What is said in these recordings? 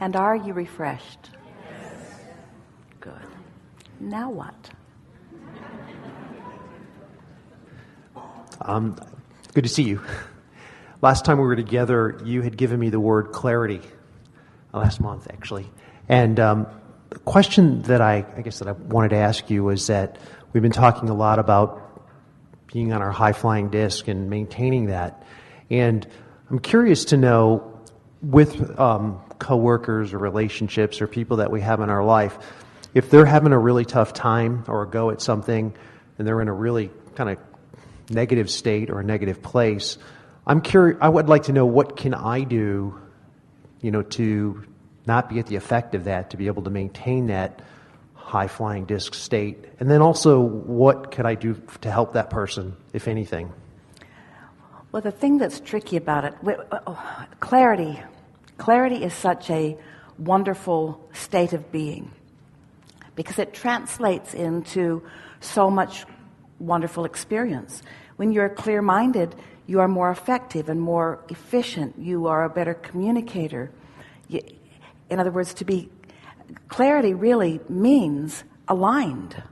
And are you refreshed? Yes. Good. Now what? Good to see you. Last time we were together, you had given me the word clarity. Last month, actually. And the question that I guess that I wanted to ask you was that we've been talking a lot about being on our high-flying disc and maintaining that. And I'm curious to know, with coworkers or relationships or people that we have in our life, if they're having a really tough time or a go at something and they're in a really kind of negative state or a negative place, I'm curious. I would like to know, what can I do, to not be at the effect of that, to be able to maintain that high-flying disc state? And then also, what could I do to help that person, if anything? Well, the thing that's tricky about it, clarity. Clarity is such a wonderful state of being because it translates into so much wonderful experience. When you're clear-minded, you are more effective and more efficient. You are a better communicator. In other words, clarity really means aligned.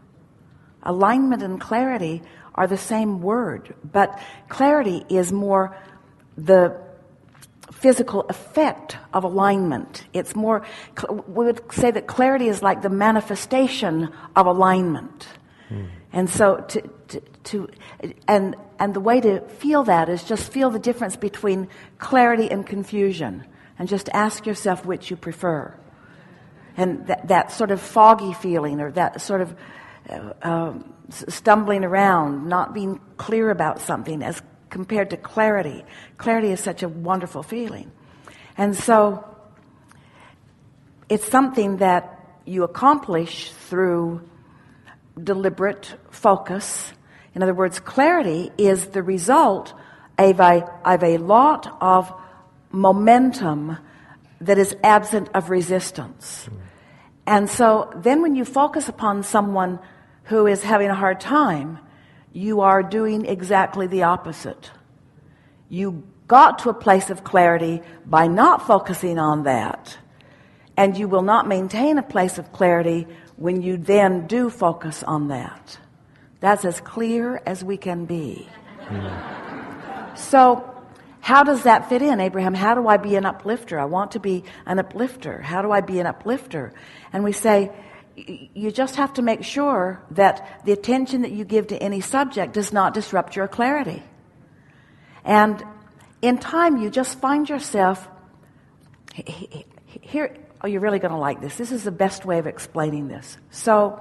Alignment and clarity are the same word, but clarity is more the physical effect of alignment. It's more, we would say that clarity is like the manifestation of alignment. And so and the way to feel that is just feel the difference between clarity and confusion, and just ask yourself which you prefer. And that sort of foggy feeling, or that sort of stumbling around, not being clear about something, as compared to clarity. Clarity is such a wonderful feeling. And so it's something that you accomplish through deliberate focus. In other words, clarity is the result of a lot of momentum that is absent of resistance. And so then when you focus upon someone who is having a hard time, you are doing exactly the opposite. You got to a place of clarity by not focusing on that, and you will not maintain a place of clarity when you then do focus on that. That's as clear as we can be. So how does that fit in, Abraham? How do I be an uplifter? I want to be an uplifter. How do I be an uplifter? And we say, you just have to make sure that the attention that you give to any subject does not disrupt your clarity. And in time, you just find yourself here. Oh, you're really going to like this. This is the best way of explaining this. So,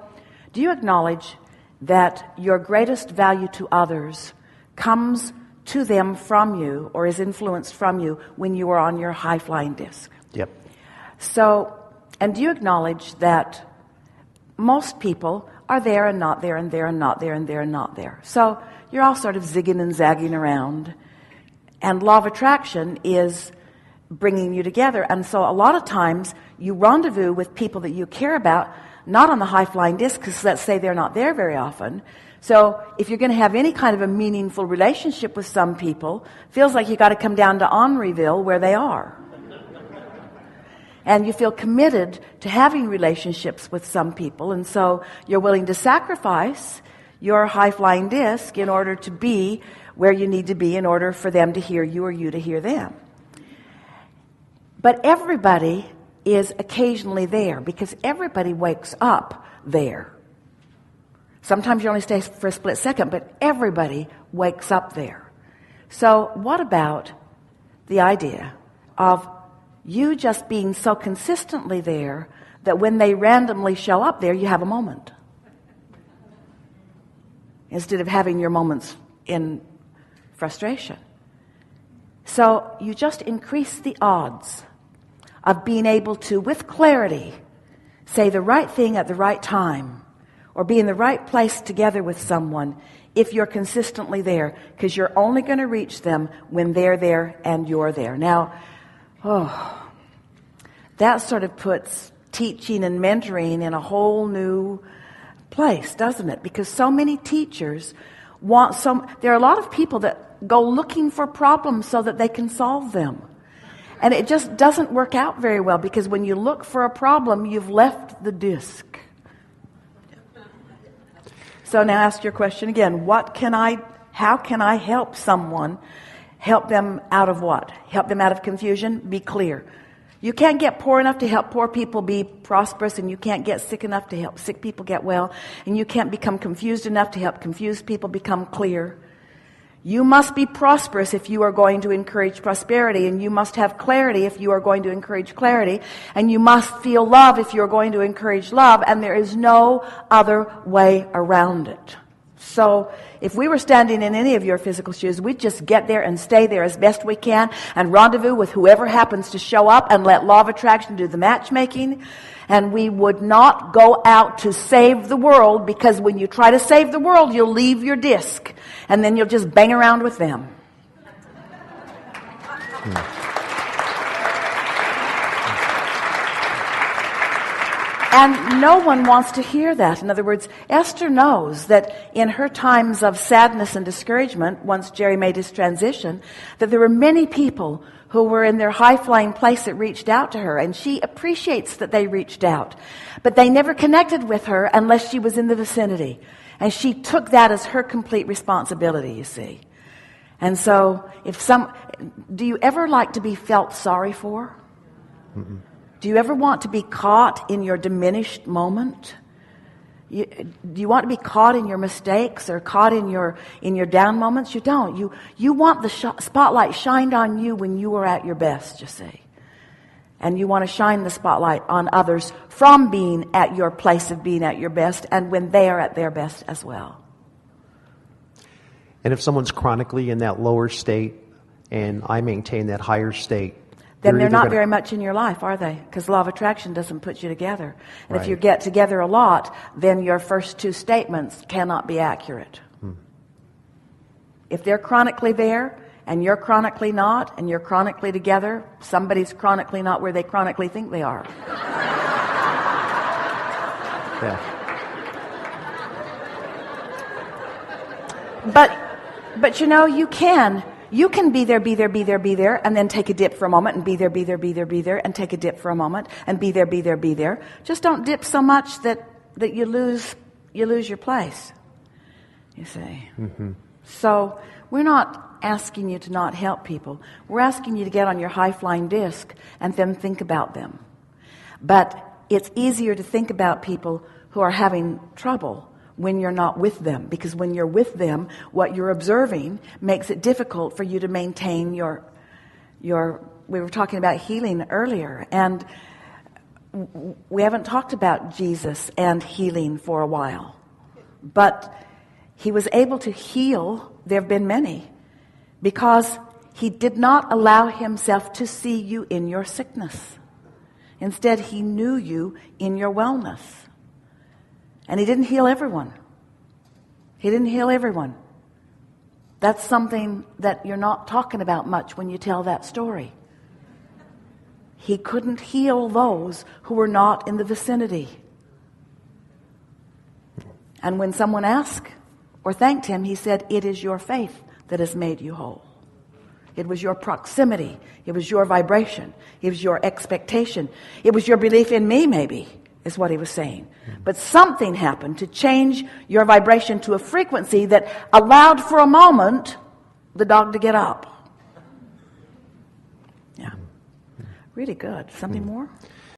do you acknowledge that your greatest value to others comes to them from you, or is influenced from you, when you are on your high-flying disc? Yep. So, and do you acknowledge that most people are there and not there and there and not there and there and not there? So you're all sort of zigging and zagging around, and law of attraction is bringing you together. And so a lot of times you rendezvous with people that you care about, not on the high-flying disc, because let's say they're not there very often. So if you're going to have any kind of a meaningful relationship with some people, feels like you got to come down to Henryville where they are. And you feel committed to having relationships with some people, and so you're willing to sacrifice your high-flying disc in order to be where you need to be in order for them to hear you or you to hear them. But everybody is occasionally there, because everybody wakes up there. Sometimes you only stay for a split second, but everybody wakes up there. So what about the idea of you just being so consistently there that when they randomly show up there, you have a moment, instead of having your moments in frustration? So you just increase the odds of being able to, with clarity, say the right thing at the right time, or be in the right place together with someone, if you're consistently there, because you're only going to reach them when they're there and you're there. Now, that sort of puts teaching and mentoring in a whole new place, doesn't it? Because so many teachers there are a lot of people that go looking for problems so that they can solve them. And it just doesn't work out very well, because when you look for a problem, you've left the disc. So now ask your question again. How can I help someone? Help them out of what? Help them out of confusion? Be clear. You can't get poor enough to help poor people be prosperous, and you can't get sick enough to help sick people get well, and you can't become confused enough to help confused people become clear. You must be prosperous if you are going to encourage prosperity, and you must have clarity if you are going to encourage clarity, and you must feel love if you're going to encourage love, and there is no other way around it. So if we were standing in any of your physical shoes, we'd just get there and stay there as best we can and rendezvous with whoever happens to show up and let law of attraction do the matchmaking. And we would not go out to save the world, because when you try to save the world, you'll leave your disc and then you'll just bang around with them. And no one wants to hear that. In other words, Esther knows that in her times of sadness and discouragement, once Jerry made his transition, that there were many people who were in their high-flying place that reached out to her, and she appreciates that they reached out. But they never connected with her unless she was in the vicinity. And she took that as her complete responsibility, you see. And so, do you ever like to be felt sorry for? Mm-mm. Do you ever want to be caught in your diminished moment? Do you want to be caught in your mistakes or caught in your down moments? You don't. You want the spotlight shined on you when you are at your best, you see. And you want to shine the spotlight on others from being at your place of being at your best, and when they are at their best as well. And if someone's chronically in that lower state and I maintain that higher state, then they're not very much in your life, are they? Because law of attraction doesn't put you together. And if you get together a lot, then your first two statements cannot be accurate. If they're chronically there, and you're chronically not, and you're chronically together, somebody's chronically not where they chronically think they are. Yeah. But you know, you can be there, and then take a dip for a moment, and be there, and take a dip for a moment, and be there. Just don't dip so much that you lose your place, you see. Mm-hmm. So we're not asking you to not help people. We're asking you to get on your high-flying disc and then think about them. But it's easier to think about people who are having trouble when you're not with them, because when you're with them, what you're observing makes it difficult for you to maintain your we were talking about healing earlier, and we haven't talked about Jesus and healing for a while, but he was able to heal. There have been many, because he did not allow himself to see you in your sickness. Instead, he knew you in your wellness. And he didn't heal everyone. That's something that you're not talking about much when you tell that story. He couldn't heal those who were not in the vicinity. And when someone asked or thanked him, he said, "It is your faith that has made you whole. It was your proximity. It was your vibration. It was your expectation. It was your belief in me, maybe," is what he was saying. But something happened to change your vibration to a frequency that allowed for a moment the dog to get up. Yeah. Really good. Something more?